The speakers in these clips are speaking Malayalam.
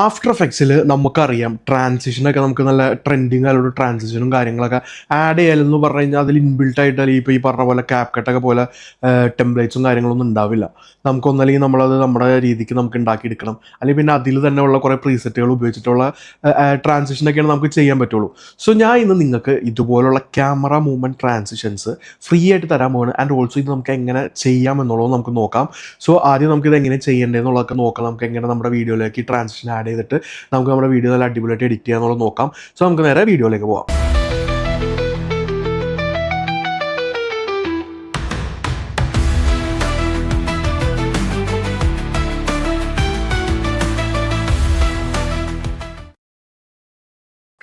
ആഫ്റ്റർ എഫക്ട്സിൽ നമുക്കറിയാം ട്രാൻസിഷനൊക്കെ നമുക്ക് നല്ല ട്രെൻഡിങ് ആയിട്ടുള്ള ട്രാൻസിഷനും കാര്യങ്ങളൊക്കെ ആഡ് ചെയ്യാലെന്ന് പറഞ്ഞു കഴിഞ്ഞാൽ അതിൽ ഇൻബിൽട്ട് ആയിട്ട് അല്ലെങ്കിൽ ഇപ്പോൾ ഈ പറഞ്ഞ പോലെ ക്യാപ് കട്ടൊക്കെ പോലെ ടെംപ്ലേറ്റ്സും കാര്യങ്ങളൊന്നും ഉണ്ടാവില്ല. നമുക്കൊന്നല്ലെങ്കിൽ നമ്മളത് നമ്മുടെ രീതിക്ക് നമുക്ക് ഉണ്ടാക്കിയെടുക്കണം, അല്ലെങ്കിൽ പിന്നെ അതിൽ തന്നെ ഉള്ള കുറേ പ്രീസെറ്റുകൾ ഉപയോഗിച്ചിട്ടുള്ള ട്രാൻസിഷനൊക്കെയാണ് നമുക്ക് ചെയ്യാൻ പറ്റുള്ളൂ. സോ ഞാൻ ഇന്ന് നിങ്ങൾക്ക് ഇതുപോലുള്ള ക്യാമറ മൂവ്മെൻറ്റ് ട്രാൻസിഷൻസ് ഫ്രീ ആയിട്ട് തരാൻ പോവാണ്. ആൻഡ് ഓൾസോ ഇത് നമുക്ക് എങ്ങനെ ചെയ്യാം എന്നുള്ളത് നമുക്ക് നോക്കാം. സോ ആദ്യം നമുക്കിത് എങ്ങനെ ചെയ്യേണ്ടതെന്നുള്ളതൊക്കെ നോക്കാം. നമുക്ക് എങ്ങനെ നമ്മുടെ വീഡിയോയിലേക്ക് ട്രാൻസിഷൻ ആഡ് ചെയ്തിട്ട് നമുക്ക് നമ്മുടെ വീഡിയോ നല്ല അടിപൊളിയായിട്ട് എഡിറ്റ് ചെയ്യാന്നുള്ളത് നോക്കാം. സോ നമുക്ക് നേരെ വീഡിയോയിലേക്ക് പോകാം.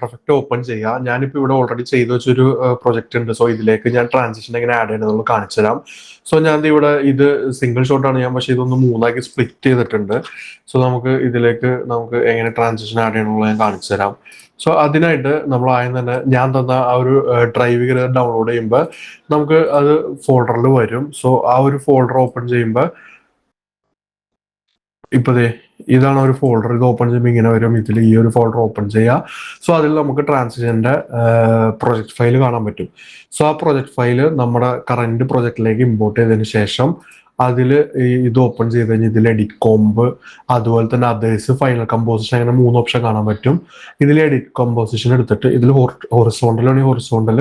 പെർഫെക്റ്റ് ഓപ്പൺ ചെയ്യുക. ഞാനിപ്പോൾ ഇവിടെ ഓൾറെഡി ചെയ്ത് വെച്ചൊരു പ്രൊജക്റ്റ് ഉണ്ട്. സോ ഇതിലേക്ക് ഞാൻ ട്രാൻസിഷൻ എങ്ങനെ ആഡ് ചെയ്യണമെന്നുള്ളത് കാണിച്ചു തരാം. സോ ഞാൻ ഇവിടെ ഇത് സിംഗിൾ ഷോട്ടാണ് ഞാൻ, പക്ഷേ ഇതൊന്ന് മൂന്നാക്കി സ്പ്ലിറ്റ് ചെയ്തിട്ടുണ്ട്. സോ നമുക്ക് എങ്ങനെ ട്രാൻസിഷൻ ആഡ് ചെയ്യണമെന്നുള്ളത് ഞാൻ കാണിച്ചു തരാം. സോ അതിനായിട്ട് നമ്മൾ ആദ്യം തന്നെ ഞാൻ തന്ന ആ ഒരു ഡ്രൈവ് ഡൗൺലോഡ് ചെയ്യുമ്പോൾ നമുക്ക് അത് ഫോൾഡറിൽ വരും. സോ ആ ഒരു ഫോൾഡർ ഓപ്പൺ ചെയ്യുമ്പോൾ ഇപ്പൊ ഇതാണ് ഒരു ഫോൾഡർ. ഇത് ഓപ്പൺ ചെയ്യുമ്പോൾ ഇങ്ങനെ വരും. ഇതിൽ ഈ ഒരു ഫോൾഡർ ഓപ്പൺ ചെയ്യുക. സോ അതിൽ നമുക്ക് ട്രാൻസിഷന്റെ പ്രൊജക്ട് ഫയൽ കാണാൻ പറ്റും. സോ ആ പ്രൊജക്ട് ഫയൽ നമ്മുടെ കറന്റ് പ്രൊജക്റ്റിലേക്ക് ഇമ്പോർട്ട് ചെയ്തതിന് ശേഷം അതിൽ ഇത് ഓപ്പൺ ചെയ്ത് കഴിഞ്ഞാൽ ഇതിൽ എഡിറ്റ് കോംബ്, അതുപോലെ തന്നെ അതേഴ്സ്, ഫൈനൽ കമ്പോസിഷൻ, അങ്ങനെ 3 ഓപ്ഷൻ കാണാൻ പറ്റും. ഇതിൽ എഡിറ്റ് കമ്പോസിഷൻ എടുത്തിട്ട് ഇതിൽ ഹൊറിസോണ്ടൽ ഹൊറിസോണ്ടൽ,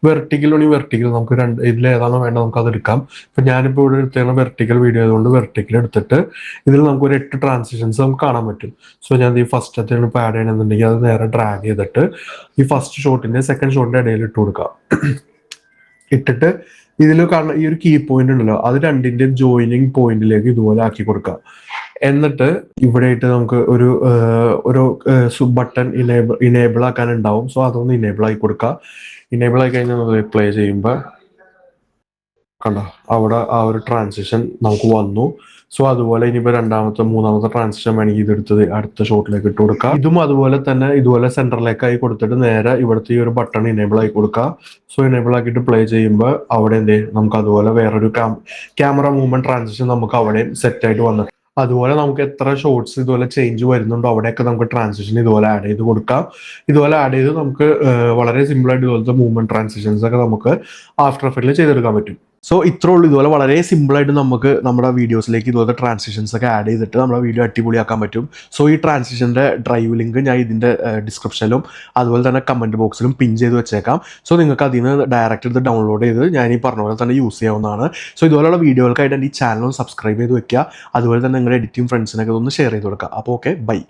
വെർട്ടിക്കൽ വെർട്ടിക്കൽ, നമുക്ക് ഇതിൽ ഏതാണോ വേണ്ടത് നമുക്ക് അത് എടുക്കാം. ഇപ്പൊ ഞാനിപ്പോൾ ഇവിടെ എടുത്തേക്കുന്ന വെർട്ടിക്കൽ വീഡിയോ ആയതുകൊണ്ട് വെർട്ടിക്കൽ എടുത്തിട്ട് ഇതിൽ നമുക്ക് ഒരു 8 ട്രാൻസിഷൻസ് നമുക്ക് കാണാൻ പറ്റും. സോ ഞാൻ ഈ ഫസ്റ്റത്തെ ഇപ്പോൾ ആഡ് ചെയ്യണമെന്നുണ്ടെങ്കിൽ അത് നേരെ ഡ്രാഗ് ചെയ്തിട്ട് ഈ ഫസ്റ്റ് ഷോട്ടിന്റെ സെക്കൻഡ് ഷോട്ടിന്റെ ഇടയിൽ ഇട്ട് കൊടുക്കാം. ഇട്ടിട്ട് ഇതിൽ കാണുന്ന ഈ ഒരു കീ പോയിന്റ് ഉണ്ടല്ലോ, അത് രണ്ടിന്റെയും ജോയിനിങ് പോയിന്റിലേക്ക് ഇതുപോലെ ആക്കി കൊടുക്കുക. എന്നിട്ട് ഇവിടെ ആയിട്ട് നമുക്ക് ഒരു സബ് ബട്ടൺ ഇനേബിൾ ആക്കാൻ ഉണ്ടാവും. സോ അതൊന്ന് ഇനേബിൾ ആക്കി കൊടുക്കുക. ഇനേബിൾ ആയി കഴിഞ്ഞാൽ നമ്മൾ പ്ലേ ചെയ്യുമ്പോൾ കണ്ടോ അവിടെ ആ ഒരു ട്രാൻസിഷൻ നമുക്ക് വന്നു. സോ അതുപോലെ ഇനിയിപ്പോൾ രണ്ടാമത്തെ മൂന്നാമത്തെ ട്രാൻസിഷൻ വേണമെങ്കിൽ ഇതെടുത്തത് അടുത്ത ഷോട്ടിലേക്ക് ഇട്ട് കൊടുക്കുക. ഇതും അതുപോലെ തന്നെ ഇതുപോലെ സെന്ററിലേക്കായി കൊടുത്തിട്ട് നേരെ ഇവിടുത്തെ ഈ ഒരു ബട്ടൺ ഇനേബിൾ ആക്കി കൊടുക്കുക. സോ ഇനേബിൾ ആക്കിയിട്ട് പ്ലേ ചെയ്യുമ്പോൾ അവിടെ നമുക്ക് അതുപോലെ വേറൊരു ക്യാമറ മൂവ്മെന്റ് ട്രാൻസിഷൻ നമുക്ക് അവിടെ സെറ്റ് ആയിട്ട് വന്നു. അതുപോലെ നമുക്ക് എത്ര ഷോട്ട്സ് ഇതുപോലെ ചേഞ്ച് വരുന്നുണ്ടോ അവിടെയൊക്കെ നമുക്ക് ട്രാൻസിഷൻ ഇതുപോലെ ആഡ് ചെയ്ത് കൊടുക്കാം. ഇതുപോലെ ആഡ് ചെയ്ത് നമുക്ക് വളരെ സിമ്പിൾ ആയിട്ട് ഇതുപോലത്തെ മൂവ്മെന്റ് ട്രാൻസിഷൻസ് ഒക്കെ നമുക്ക് ആഫ്റ്റർ എഫക്റ്റിൽ ചെയ്തെടുക്കാൻ പറ്റും. സോ ഇത്രേ ഉള്ളൂ. ഇതുപോലെ വളരെ സിമ്പിളായിട്ട് നമുക്ക് നമ്മുടെ വീഡിയോസിലേക്ക് ഇതുപോലത്തെ ട്രാൻസിഷൻസ് ഒക്കെ ആഡ് ചെയ്തിട്ട് നമ്മുടെ വീഡിയോ അടിപൊളിയാക്കാൻ പറ്റും. സോ ഈ ട്രാൻസിഷൻ്റെ ഡ്രൈവ് ലിങ്ക് ഞാൻ ഇതിൻ്റെ ഡിസ്ക്രിപ്ഷനിലും അതുപോലെ തന്നെ കമൻറ്റ് ബോക്സിലും പിൻ ചെയ്ത് വെച്ചേക്കാം. സോ നിങ്ങൾക്ക് അതിൽ നിന്ന് ഡയറക്റ്റ് ഇത് ഡൗൺലോഡ് ചെയ്ത് ഞാൻ ഈ പറഞ്ഞ പോലെ തന്നെ യൂസ് ചെയ്യാവുന്നതാണ്. സോ ഇതുപോലെയുള്ള വീഡിയോകൾക്കായിട്ട് എൻ്റെ ഈ ചാനൽ സബ്സ്ക്രൈബ് ചെയ്ത് വെക്കുക. അതുപോലെ തന്നെ നിങ്ങളുടെ എഡിറ്റിംഗ് ഫ്രണ്ട്സിനൊക്കെ ഒന്ന് ഷെയർ ചെയ്ത് കൊടുക്കുക. അപ്പോൾ ഓക്കെ, ബൈ.